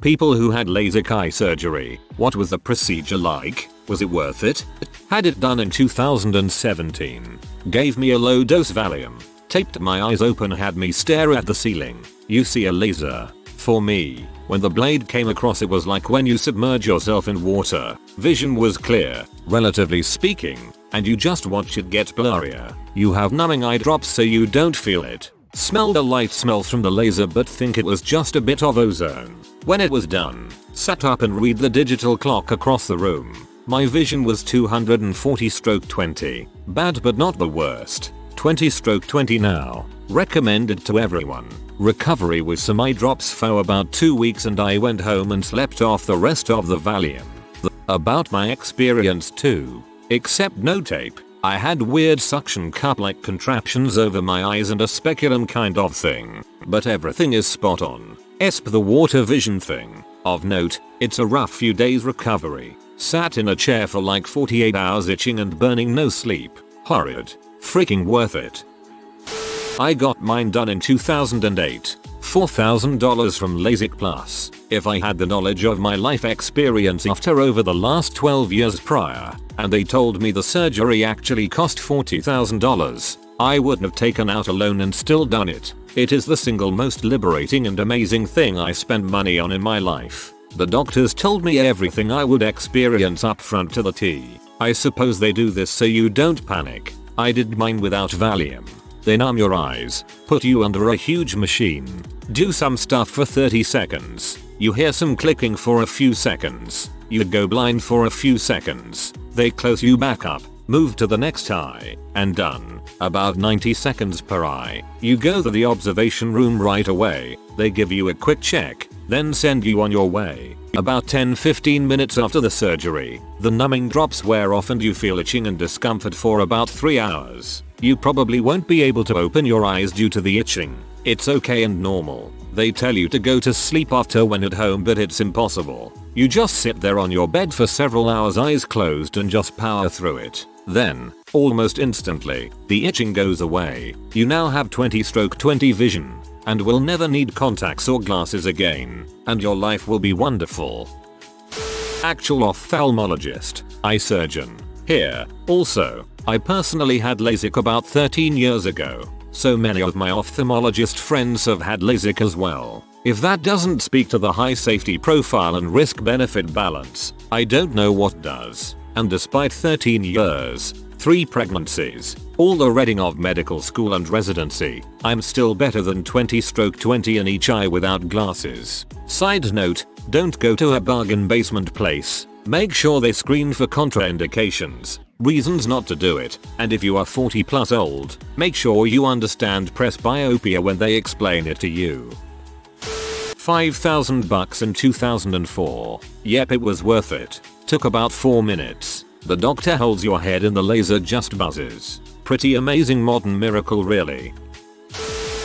People who had LASIK eye surgery, what was the procedure like? Was it worth it? Had it done in 2017. Gave me a low dose Valium. Taped my eyes open, had me stare at the ceiling. You see a laser. For me, when the blade came across, it was like when you submerge yourself in water. Vision was clear, relatively speaking, and you just watch it get blurrier. You have numbing eye drops so you don't feel it. Smelled a light smell from the laser but think it was just a bit of ozone. When it was done, sat up and read the digital clock across the room. My vision was 240/20. Bad but not the worst. 20/20 now. Recommended to everyone. Recovery with some eye drops for about 2 weeks and I went home and slept off the rest of the Valium. About my experience too. Except no tape. I had weird suction cup like contraptions over my eyes and a speculum kind of thing. But everything is spot on. Esp the water vision thing. Of note, it's a rough few days recovery. Sat in a chair for like 48 hours itching and burning, no sleep. Horrid. Freaking worth it. I got mine done in 2008. $4,000 from Lasik Plus. If I had the knowledge of my life experience after over the last 12 years prior, and they told me the surgery actually cost $40,000, I wouldn't have taken out a loan and still done it. It is the single most liberating and amazing thing I spent money on in my life. The doctors told me everything I would experience upfront to the T. I suppose they do this so you don't panic. I did mine without Valium. They numb your eyes, put you under a huge machine, do some stuff for 30 seconds. You hear some clicking for a few seconds. You go blind for a few seconds. They close you back up, move to the next eye, and done. About 90 seconds per eye. You go to the observation room right away. They give you a quick check, then send you on your way. About 10-15 minutes after the surgery, the numbing drops wear off and you feel itching and discomfort for about 3 hours. You probably won't be able to open your eyes due to the itching. It's okay and normal. They tell you to go to sleep after when at home, but it's impossible. You just sit there on your bed for several hours eyes closed and just power through it. Then, almost instantly, the itching goes away. You now have 20/20 vision and will never need contacts or glasses again, and your life will be wonderful. Actual ophthalmologist, eye surgeon. Here, also, I personally had LASIK about 13 years ago. So many of my ophthalmologist friends have had LASIK as well. If that doesn't speak to the high safety profile and risk-benefit balance, I don't know what does. And despite 13 years, 3 pregnancies, all the reading of medical school and residency, I'm still better than 20/20 in each eye without glasses. Side note, don't go to a bargain basement place. Make sure they screen for contraindications, reasons not to do it, and if you are 40 plus old, make sure you understand presbyopia when they explain it to you. $5,000 in 2004. Yep, it was worth it. Took about 4 minutes. The doctor holds your head and the laser just buzzes. Pretty amazing modern miracle really.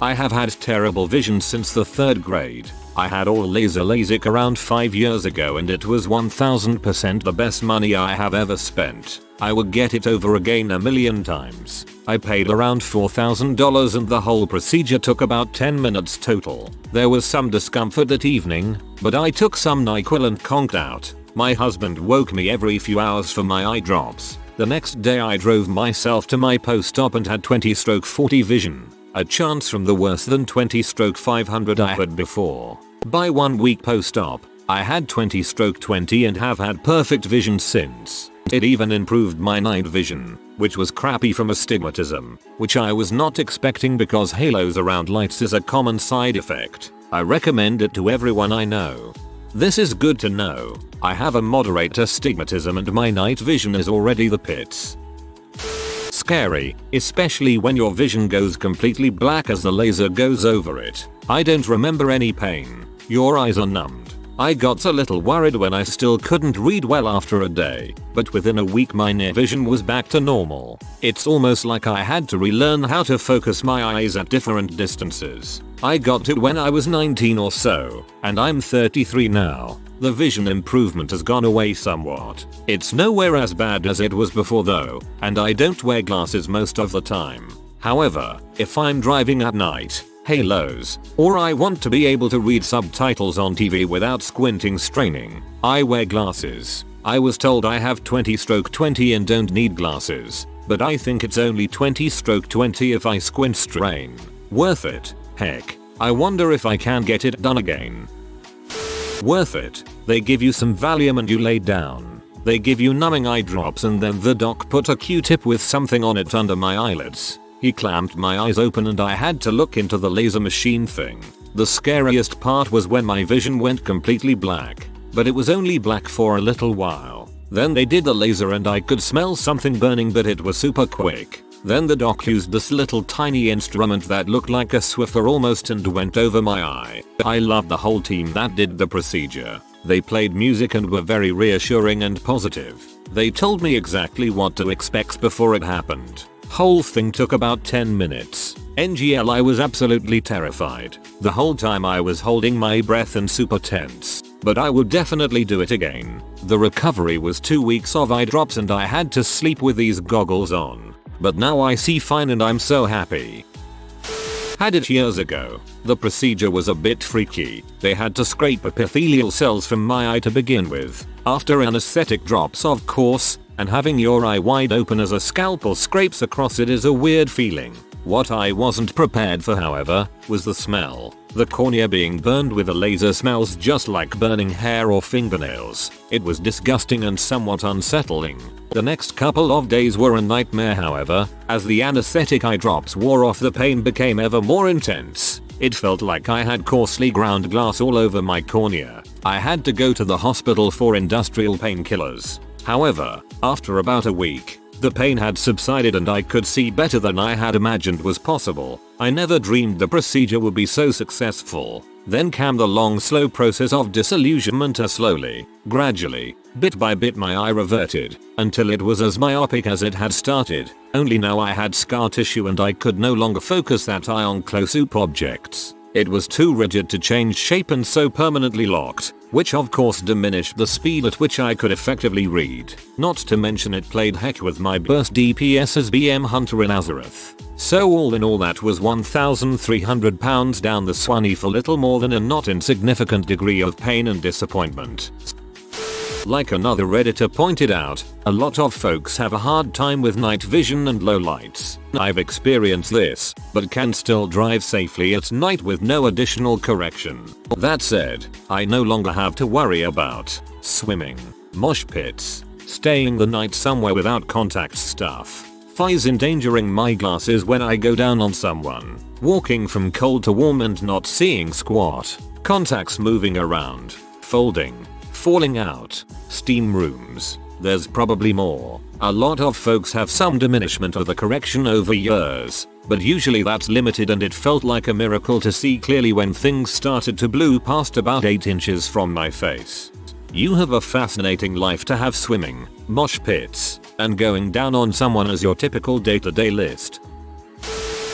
I have had terrible vision since the 3rd grade. I had all laser LASIK around 5 years ago and it was 1000% the best money I have ever spent. I would get it over again a million times. I paid around $4,000 and the whole procedure took about 10 minutes total. There was some discomfort that evening, but I took some NyQuil and conked out. My husband woke me every few hours for my eye drops. The next day I drove myself to my post-op and had 20/40 vision. A chance from the worse than 20/500 I had before. By 1 week post-op, I had 20/20 and have had perfect vision since. It even improved my night vision, which was crappy from astigmatism, which I was not expecting because halos around lights is a common side effect. I recommend it to everyone I know. This is good to know. I have a moderate astigmatism and my night vision is already the pits. Scary, especially when your vision goes completely black as the laser goes over it. I don't remember any pain. Your eyes are numbed. I got a little worried when I still couldn't read well after a day, but within a week my near vision was back to normal. It's almost like I had to relearn how to focus my eyes at different distances. I got it when I was 19 or so, and I'm 33 now. The vision improvement has gone away somewhat. It's nowhere as bad as it was before though, and I don't wear glasses most of the time. However, if I'm driving at night, halos, or I want to be able to read subtitles on TV without squinting straining. I wear glasses. I was told I have 20/20 and don't need glasses, but I think it's only 20/20 if I squint strain. Worth it? Heck, I wonder if I can get it done again. Worth it. They give you some Valium and you lay down. They give you numbing eye drops and then the doc put a Q-tip with something on it under my eyelids. He clamped my eyes open and I had to look into the laser machine thing. The scariest part was when my vision went completely black. But it was only black for a little while. Then they did the laser and I could smell something burning, but it was super quick. Then the doc used this little tiny instrument that looked like a Swiffer almost and went over my eye. I loved the whole team that did the procedure. They played music and were very reassuring and positive. They told me exactly what to expect before it happened. Whole thing took about 10 minutes. NGL, I was absolutely terrified. The whole time I was holding my breath and super tense. But I would definitely do it again. The recovery was 2 weeks of eye drops and I had to sleep with these goggles on. But now I see fine and I'm so happy. Had it years ago. The procedure was a bit freaky. They had to scrape epithelial cells from my eye to begin with. After anesthetic drops, of course, and having your eye wide open as a scalpel scrapes across it is a weird feeling. What I wasn't prepared for, however, was the smell. The cornea being burned with a laser smells just like burning hair or fingernails. It was disgusting and somewhat unsettling. The next couple of days were a nightmare, however. As the anesthetic eye drops wore off, the pain became ever more intense. It felt like I had coarsely ground glass all over my cornea. I had to go to the hospital for industrial painkillers. However, after about a week, the pain had subsided and I could see better than I had imagined was possible. I never dreamed the procedure would be so successful. Then came the long, slow process of disillusionment as slowly, gradually, bit by bit my eye reverted, until it was as myopic as it had started, only now I had scar tissue and I could no longer focus that eye on close-up objects. It was too rigid to change shape and so permanently locked, which of course diminished the speed at which I could effectively read. Not to mention it played heck with my burst DPS's BM Hunter in Azareth. So all in all, that was £1,300 down the swanny for little more than a not insignificant degree of pain and disappointment. Like another Redditor pointed out, a lot of folks have a hard time with night vision and low lights. I've experienced this, but can still drive safely at night with no additional correction. That said, I no longer have to worry about swimming, mosh pits, staying the night somewhere without contact stuff, flies endangering my glasses when I go down on someone, walking from cold to warm and not seeing squat, contacts moving around, folding, falling out, steam rooms. There's probably more. A lot of folks have some diminishment of the correction over years, but usually that's limited, and it felt like a miracle to see clearly when things started to blow past about 8 inches from my face. You have a fascinating life to have swimming, mosh pits, and going down on someone as your typical day-to-day list.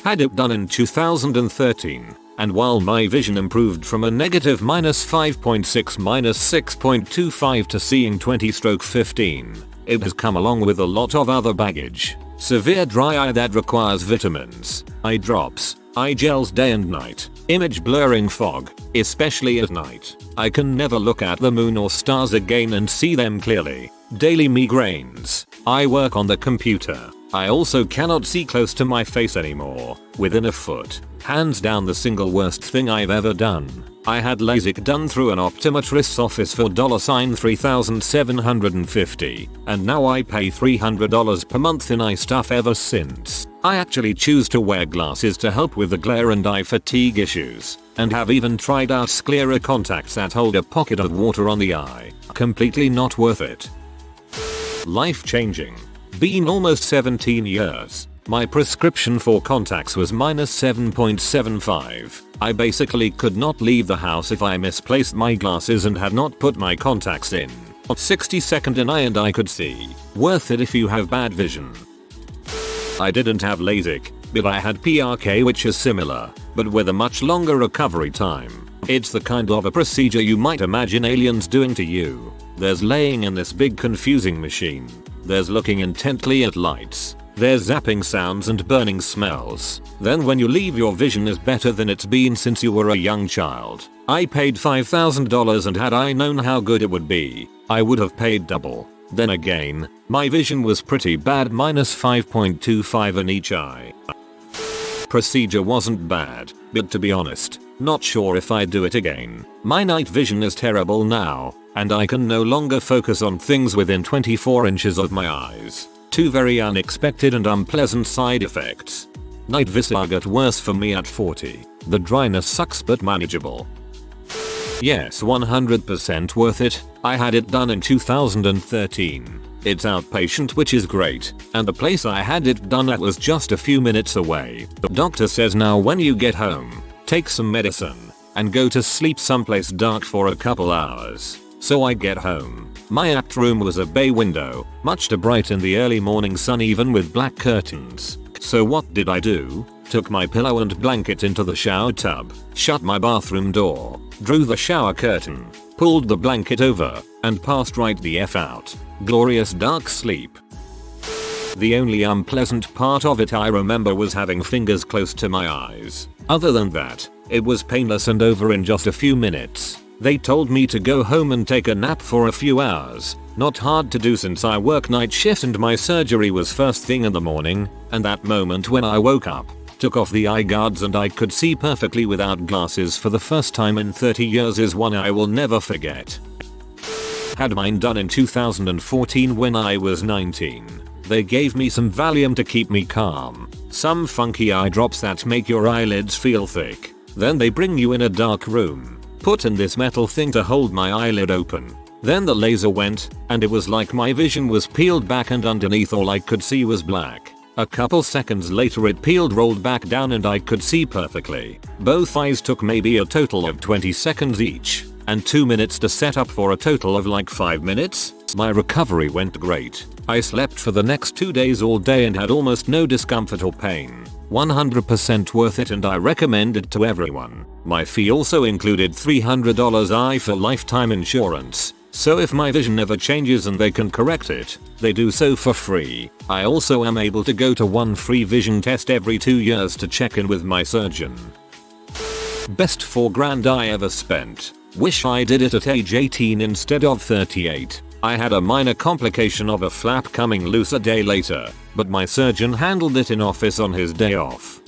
Had it done in 2013. And while my vision improved from a negative -5.6 -6.25 to seeing 20/15, it has come along with a lot of other baggage. Severe dry eye that requires vitamins, eye drops, eye gels day and night, image blurring fog, especially at night. I can never look at the moon or stars again and see them clearly. Daily migraines. I work on the computer. I also cannot see close to my face anymore, within a foot. Hands down the single worst thing I've ever done. I had LASIK done through an optometrist's office for $3,750, and now I pay $300 per month in eye stuff ever since. I actually choose to wear glasses to help with the glare and eye fatigue issues, and have even tried out sclera contacts that hold a pocket of water on the eye. Completely not worth it. Life changing. Been almost 17 years. My prescription for contacts was -7.75. I basically could not leave the house if I misplaced my glasses and had not put my contacts in. 60-second in eye and I could see. Worth it if you have bad vision. I didn't have LASIK, but I had PRK, which is similar, but with a much longer recovery time. It's the kind of a procedure you might imagine aliens doing to you. There's laying in this big confusing machine. There's looking intently at lights. There's zapping sounds and burning smells. Then when you leave, your vision is better than it's been since you were a young child. I paid $5,000 and had I known how good it would be, I would have paid double. Then again, my vision was pretty bad, -5.25 in each eye. Procedure wasn't bad, but to be honest, not sure if I'd do it again. My night vision is terrible now, and I can no longer focus on things within 24 inches of my eyes. Two very unexpected and unpleasant side effects. Night vision got worse for me at 40. The dryness sucks but manageable. Yes, 100% worth it. I had it done in 2013. It's outpatient, which is great, and the place I had it done at was just a few minutes away. The doctor says now when you get home, take some medicine and go to sleep someplace dark for a couple hours. So I get home. My apt room was a bay window, much too bright in the early morning sun even with black curtains. So what did I do? Took my pillow and blanket into the shower tub, shut my bathroom door, drew the shower curtain, pulled the blanket over, and passed right the F out. Glorious dark sleep. The only unpleasant part of it I remember was having fingers close to my eyes. Other than that, it was painless and over in just a few minutes. They told me to go home and take a nap for a few hours. Not hard to do since I work night shift and my surgery was first thing in the morning, and that moment when I woke up, took off the eye guards and I could see perfectly without glasses for the first time in 30 years is one I will never forget. Had mine done in 2014 when I was 19. They gave me some Valium to keep me calm, some funky eye drops that make your eyelids feel thick. Then they bring you in a dark room, put in this metal thing to hold my eyelid open. Then the laser went, and it was like my vision was peeled back and underneath all I could see was black. A couple seconds later it peeled, rolled back down and I could see perfectly. Both eyes took maybe a total of 20 seconds each, and 2 minutes to set up for a total of like 5 minutes. My recovery went great. I slept for the next 2 days all day and had almost no discomfort or pain. 100% worth it and I recommend it to everyone. My fee also included $300 eye for lifetime insurance. So if my vision ever changes and they can correct it, they do so for free. I also am able to go to one free vision test every 2 years to check in with my surgeon. Best $4,000 I ever spent. Wish I did it at age 18 instead of 38. I had a minor complication of a flap coming loose a day later, but my surgeon handled it in office on his day off.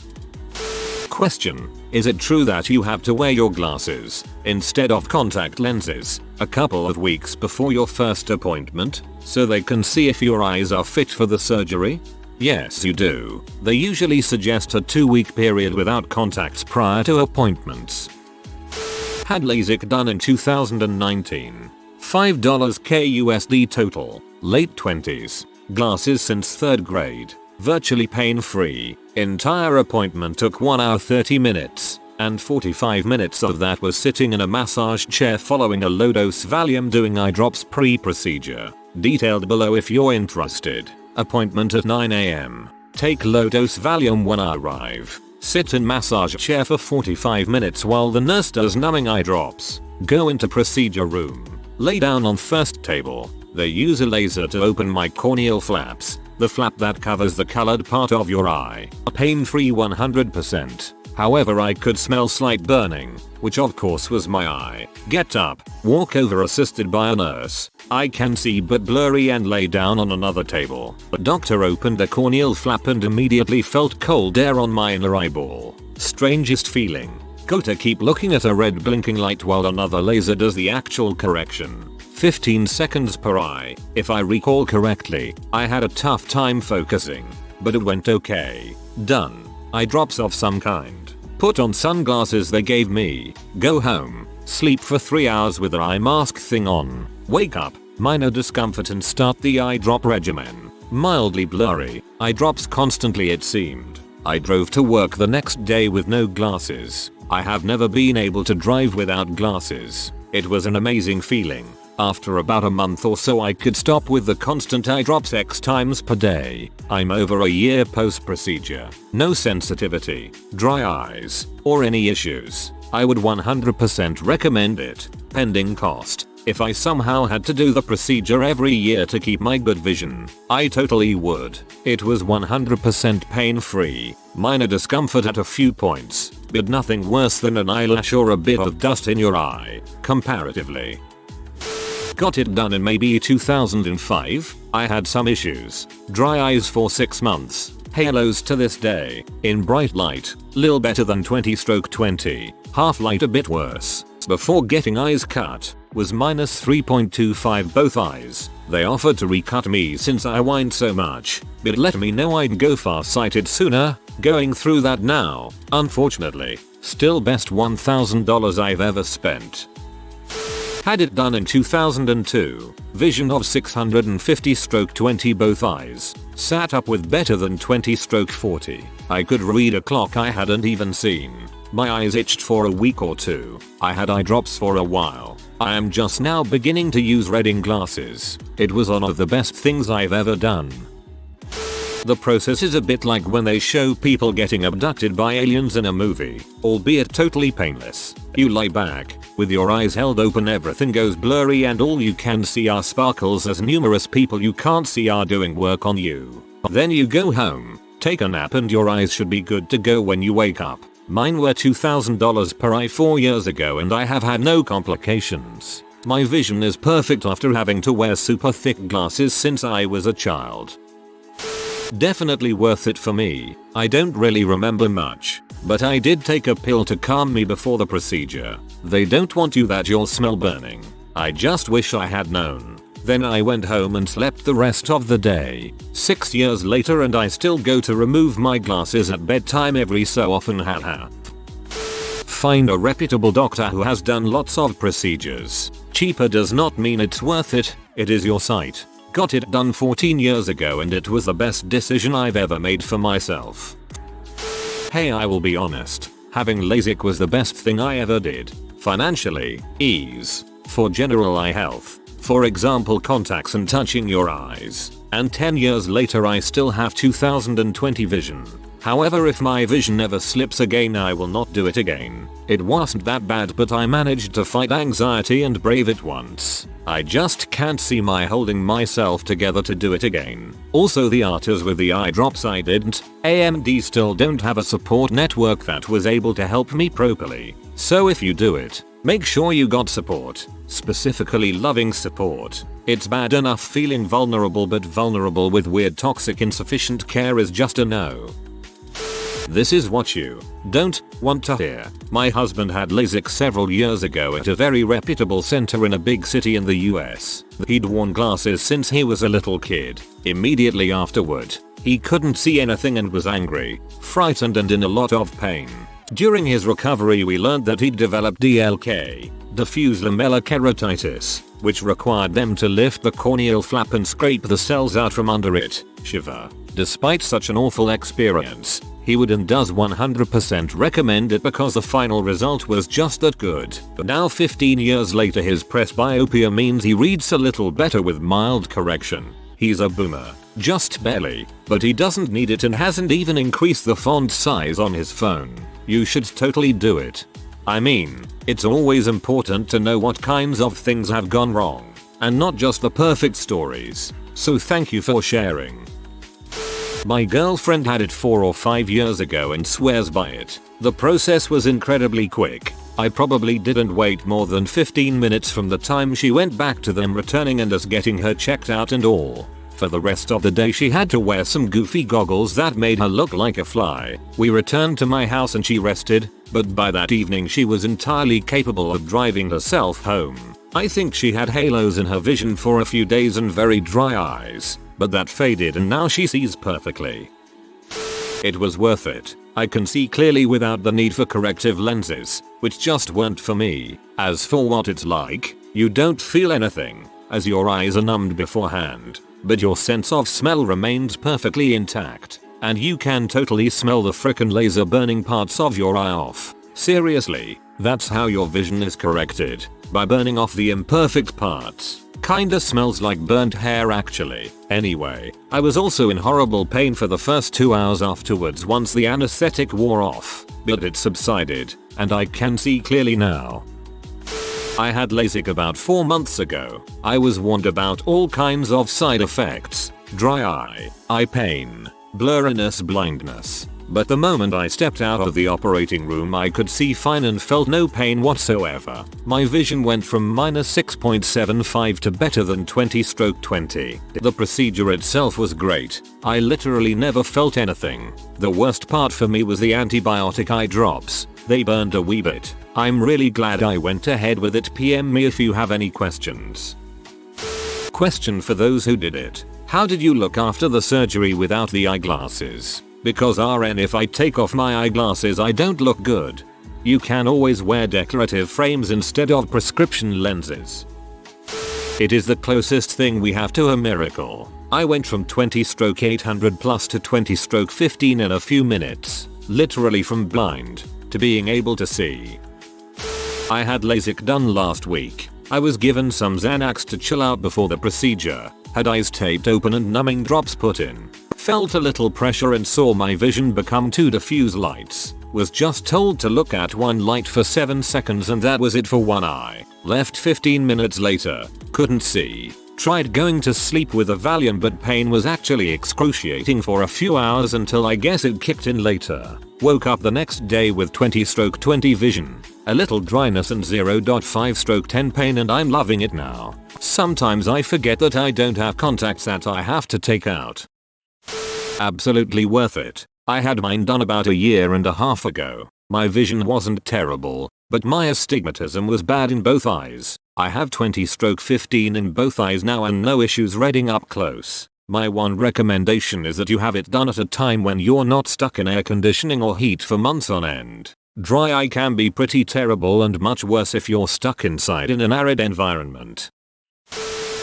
Question: is it true that you have to wear your glasses instead of contact lenses a couple of weeks before your first appointment so they can see if your eyes are fit for the surgery? Yes, you do. They usually suggest a 2-week period without contacts prior to appointments. Had Lasik done in 2019. $5 KUSD total. Late 20s. Glasses since 3rd grade. Virtually pain-free. Entire appointment took 1 hour 30 minutes, and 45 minutes of that was sitting in a massage chair following a low-dose Valium doing eye drops pre-procedure. Detailed below if you're interested. Appointment at 9 AM. Take low-dose Valium when I arrive. Sit in massage chair for 45 minutes while the nurse does numbing eye drops. Go into procedure room. Lay down on first table. They use a laser to open my corneal flaps, the flap that covers the colored part of your eye. Pain-free 100%. However, I could smell slight burning, which of course was my eye. Get up, walk over assisted by a nurse. I can see but blurry and lay down on another table. The doctor opened the corneal flap and immediately felt cold air on my inner eyeball. Strangest feeling. Go to keep looking at a red blinking light while another laser does the actual correction. 15 seconds per eye. If I recall correctly, I had a tough time focusing, but it went okay. Done. Eye drops of some kind. Put on sunglasses they gave me. Go home. Sleep for 3 hours with the eye mask thing on. Wake up. Minor discomfort and start the eye drop regimen. Mildly blurry. Eye drops constantly it seemed. I drove to work the next day with no glasses. I have never been able to drive without glasses. It was an amazing feeling. After about a month or so I could stop with the constant eye drops X times per day. I'm over a year post procedure. No sensitivity, dry eyes, or any issues. I would 100% recommend it. Pending cost. If I somehow had to do the procedure every year to keep my good vision, I totally would. It was 100% pain free, minor discomfort at a few points, but nothing worse than an eyelash or a bit of dust in your eye, comparatively. Got it done in maybe 2005. I had some issues. Dry eyes for 6 months. Halos to this day. In bright light, lil better than 20/20. Half light a bit worse. Before getting eyes cut, was -3.25 both eyes. They offered to recut me since I whined so much, but let me know I'd go far-sighted sooner. Going through that now, unfortunately. Still best $1,000 I've ever spent. Had it done in 2002. Vision of 650/20 both eyes. Sat up with better than 20/40. I could read a clock I hadn't even seen. My eyes itched for a week or two. I had eye drops for a while. I am just now beginning to use reading glasses. It was one of the best things I've ever done. The process is a bit like when they show people getting abducted by aliens in a movie, albeit totally painless. You lie back, with your eyes held open, everything goes blurry and all you can see are sparkles as numerous people you can't see are doing work on you. Then you go home, take a nap, and your eyes should be good to go when you wake up. Mine were $2,000 per eye 4 years ago and I have had no complications. My vision is perfect after having to wear super thick glasses since I was a child. Definitely worth it for me. I don't really remember much, but I did take a pill to calm me before the procedure. They don't want you that you'll smell burning. I just wish I had known. Then I went home and slept the rest of the day. 6 years later and I still go to remove my glasses at bedtime every so often. Haha. Find a reputable doctor who has done lots of procedures. Cheaper does not mean it's worth it. It is your sight. Got it done 14 years ago and it was the best decision I've ever made for myself. Hey, I will be honest. Having LASIK was the best thing I ever did. Financially, ease. For general eye health. For example, contacts and touching your eyes. And 10 years later I still have 2020 vision. However, if my vision ever slips again, I will not do it again. It wasn't that bad, but I managed to fight anxiety and brave it once. I just can't see my holding myself together to do it again. Also, the artists with the eye drops I didn't. AMD still don't have a support network that was able to help me properly. So if you do it, make sure you got support. Specifically loving support. It's bad enough feeling vulnerable, but vulnerable with weird toxic insufficient care is just a no. This is what you don't want to hear. My husband had LASIK several years ago at a very reputable center in a big city in the US. He'd worn glasses since he was a little kid. Immediately afterward, he couldn't see anything and was angry, frightened and in a lot of pain. During his recovery we learned that he'd developed DLK, diffuse lamellar keratitis, which required them to lift the corneal flap and scrape the cells out from under it. Shiver. Despite such an awful experience, he would and does 100% recommend it because the final result was just that good. But now 15 years later his presbyopia means he reads a little better with mild correction. He's a boomer. Just barely. But he doesn't need it and hasn't even increased the font size on his phone. You should totally do it. I mean, it's always important to know what kinds of things have gone wrong. And not just the perfect stories. So thank you for sharing. My girlfriend had it 4 or 5 years ago and swears by it. The process was incredibly quick. I probably didn't wait more than 15 minutes from the time she went back to them returning and us getting her checked out and all. For the rest of the day she had to wear some goofy goggles that made her look like a fly. We returned to my house and she rested, but by that evening she was entirely capable of driving herself home. I think she had halos in her vision for a few days and very dry eyes, but that faded and now she sees perfectly. It was worth it. I can see clearly without the need for corrective lenses, which just weren't for me. As for what it's like, you don't feel anything, as your eyes are numbed beforehand. But your sense of smell remains perfectly intact, and you can totally smell the frickin' laser burning parts of your eye off. Seriously, that's how your vision is corrected, by burning off the imperfect parts. Kinda smells like burnt hair actually. Anyway, I was also in horrible pain for the first 2 hours afterwards once the anesthetic wore off, but it subsided, and I can see clearly now. I had LASIK about 4 months ago. I was warned about all kinds of side effects, dry eye pain, blurriness, blindness. But the moment I stepped out of the operating room I could see fine and felt no pain whatsoever. My vision went from -6.75 to better than 20/20. The procedure itself was great. I literally never felt anything. The worst part for me was the antibiotic eye drops. They burned a wee bit. I'm really glad I went ahead with it. PM me if you have any questions. Question for those who did it. How did you look after the surgery without the eyeglasses? Because RN, if I take off my eyeglasses I don't look good. You can always wear decorative frames instead of prescription lenses. It is the closest thing we have to a miracle. I went from 20/800 plus to 20/15 in a few minutes. Literally from blind to being able to see. I had LASIK done last week. I was given some Xanax to chill out before the procedure. Had eyes taped open and numbing drops put in. Felt a little pressure and saw my vision become 2 diffuse lights. Was just told to look at one light for 7 seconds and that was it for one eye. Left 15 minutes later. Couldn't see. Tried going to sleep with a Valium but pain was actually excruciating for a few hours until I guess it kicked in later. Woke up the next day with 20/20 vision. A little dryness and 0.5/10 pain and I'm loving it now. Sometimes I forget that I don't have contacts that I have to take out. Absolutely worth it. I had mine done about a year and a half ago. My vision wasn't terrible, but my astigmatism was bad in both eyes. I have 20/15 in both eyes now and no issues reading up close. My one recommendation is that you have it done at a time when you're not stuck in air conditioning or heat for months on end. Dry eye can be pretty terrible and much worse if you're stuck inside in an arid environment.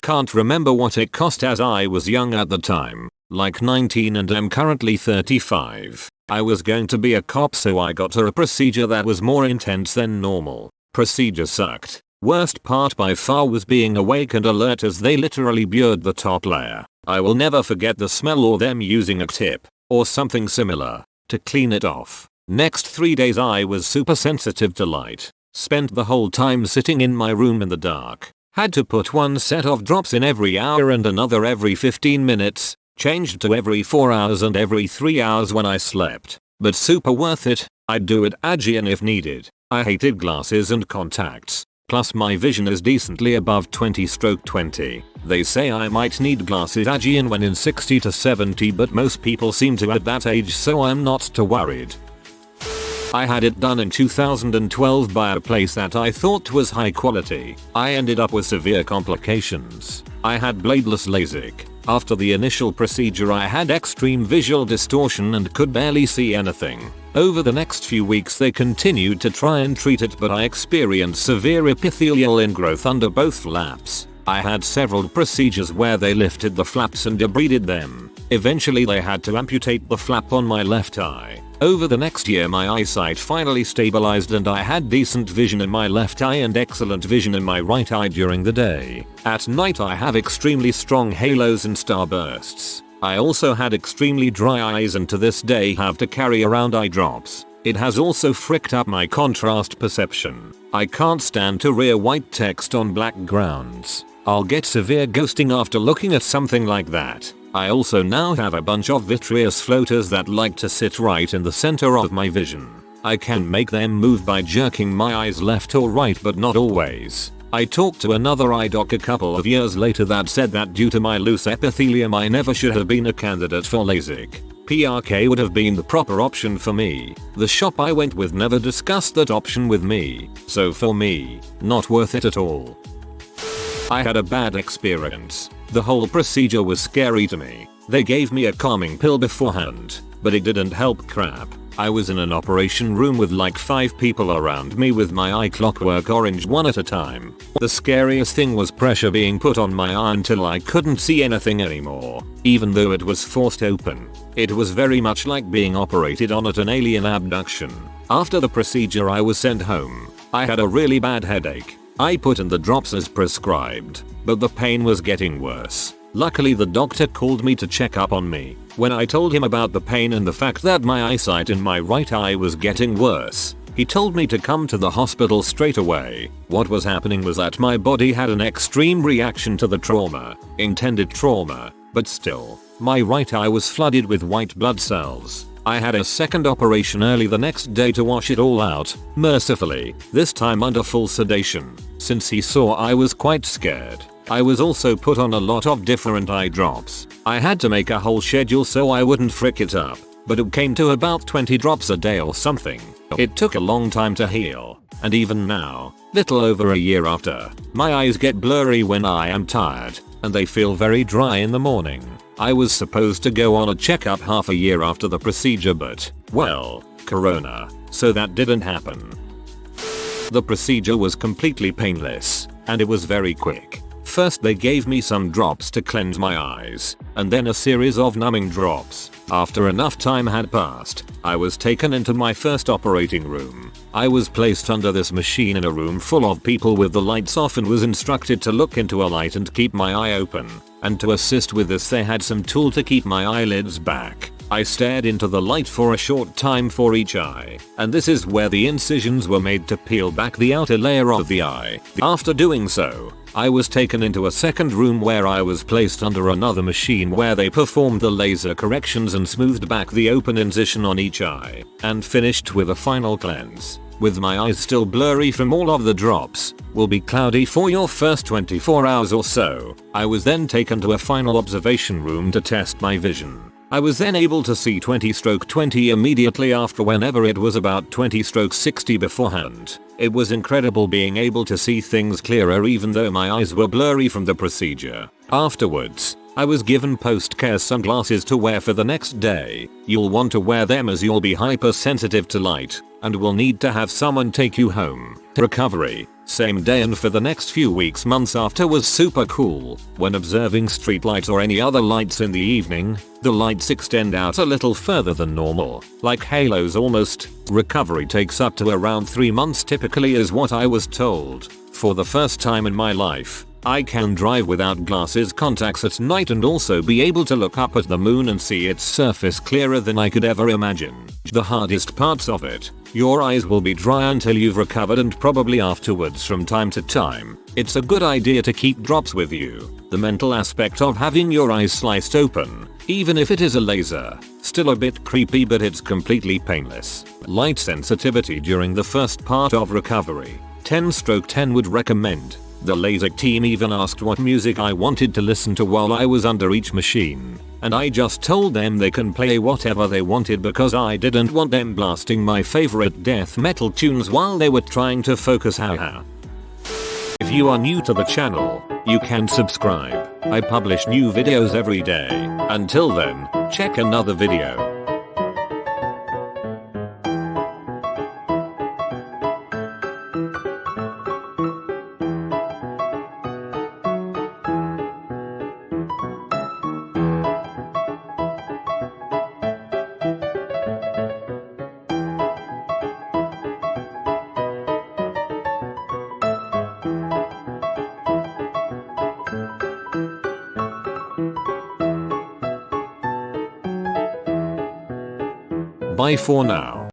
Can't remember what it cost as I was young at the time. Like 19 and am currently 35. I was going to be a cop so I got a procedure that was more intense than normal. Procedure sucked. Worst part by far was being awake and alert as they literally blurred the top layer. I will never forget the smell or them using a tip or something similar to clean it off. Next 3 days I was super sensitive to light. Spent the whole time sitting in my room in the dark. Had to put one set of drops in every hour and another every 15 minutes. Changed to every 4 hours and every 3 hours when I slept. But super worth it. I'd do it again if needed. I hated glasses and contacts. Plus my vision is decently above 20/20. They say I might need glasses again when in 60 to 70 but most people seem to at that age so I'm not too worried. I had it done in 2012 by a place that I thought was high quality. I ended up with severe complications. I had bladeless LASIK. After the initial procedure I had extreme visual distortion and could barely see anything. Over the next few weeks they continued to try and treat it but I experienced severe epithelial ingrowth under both flaps. I had several procedures where they lifted the flaps and debrided them. Eventually they had to amputate the flap on my left eye. Over the next year my eyesight finally stabilized and I had decent vision in my left eye and excellent vision in my right eye during the day. At night I have extremely strong halos and starbursts. I also had extremely dry eyes and to this day have to carry around eye drops. It has also fricked up my contrast perception. I can't stand to read white text on black grounds. I'll get severe ghosting after looking at something like that. I also now have a bunch of vitreous floaters that like to sit right in the center of my vision. I can make them move by jerking my eyes left or right but not always. I talked to another eye doc a couple of years later that said that due to my loose epithelium I never should have been a candidate for LASIK. PRK would have been the proper option for me. The shop I went with never discussed that option with me. So for me, not worth it at all. I had a bad experience. The whole procedure was scary to me. They gave me a calming pill beforehand, but it didn't help crap. I was in an operation room with like 5 people around me with my eye clockwork orange one at a time. The scariest thing was pressure being put on my eye until I couldn't see anything anymore, even though it was forced open. It was very much like being operated on at an alien abduction. After the procedure I was sent home. I had a really bad headache. I put in the drops as prescribed, but the pain was getting worse. Luckily the doctor called me to check up on me. When I told him about the pain and the fact that my eyesight in my right eye was getting worse, He told me to come to the hospital straight away. What was happening was that my body had an extreme reaction to the intended trauma, but still, my right eye was flooded with white blood cells. I had a second operation early the next day to wash it all out, mercifully, this time under full sedation. Since he saw I was quite scared, I was also put on a lot of different eye drops. I had to make a whole schedule so I wouldn't frick it up, but it came to about 20 drops a day or something. It took a long time to heal, and even now, little over a year after, my eyes get blurry when I am tired, and they feel very dry in the morning. I was supposed to go on a checkup half a year after the procedure, but, well, corona, so that didn't happen. The procedure was completely painless, and it was very quick. First they gave me some drops to cleanse my eyes, and then a series of numbing drops. After enough time had passed, I was taken into my first operating room. I was placed under this machine in a room full of people with the lights off and was instructed to look into a light and keep my eye open. And to assist with this they had some tool to keep my eyelids back. I stared into the light for a short time for each eye, and this is where the incisions were made to peel back the outer layer of the eye. After doing so, I was taken into a second room where I was placed under another machine where they performed the laser corrections and smoothed back the open incision on each eye, and finished with a final cleanse. With my eyes still blurry from all of the drops, will be cloudy for your first 24 hours or so. I was then taken to a final observation room to test my vision. I was then able to see 20/20 immediately after whenever it was about 20/60 beforehand. It was incredible being able to see things clearer even though my eyes were blurry from the procedure. Afterwards, I was given post-care sunglasses to wear for the next day. You'll want to wear them as you'll be hypersensitive to light, and will need to have someone take you home. Recovery, same day and for the next few weeks months after was super cool. When observing streetlights or any other lights in the evening, the lights extend out a little further than normal, like halos almost. Recovery takes up to around 3 months typically is what I was told. For the first time in my life, I can drive without glasses contacts at night and also be able to look up at the moon and see its surface clearer than I could ever imagine. The hardest parts of it, your eyes will be dry until you've recovered and probably afterwards from time to time. It's a good idea to keep drops with you. The mental aspect of having your eyes sliced open, even if it is a laser, still a bit creepy but it's completely painless. Light sensitivity during the first part of recovery, 10/10 would recommend. The Lasik team even asked what music I wanted to listen to while I was under each machine, and I just told them they can play whatever they wanted because I didn't want them blasting my favorite death metal tunes while they were trying to focus. Haha. If you are new to the channel, you can subscribe. I publish new videos every day. Until then, check another video. Bye for now.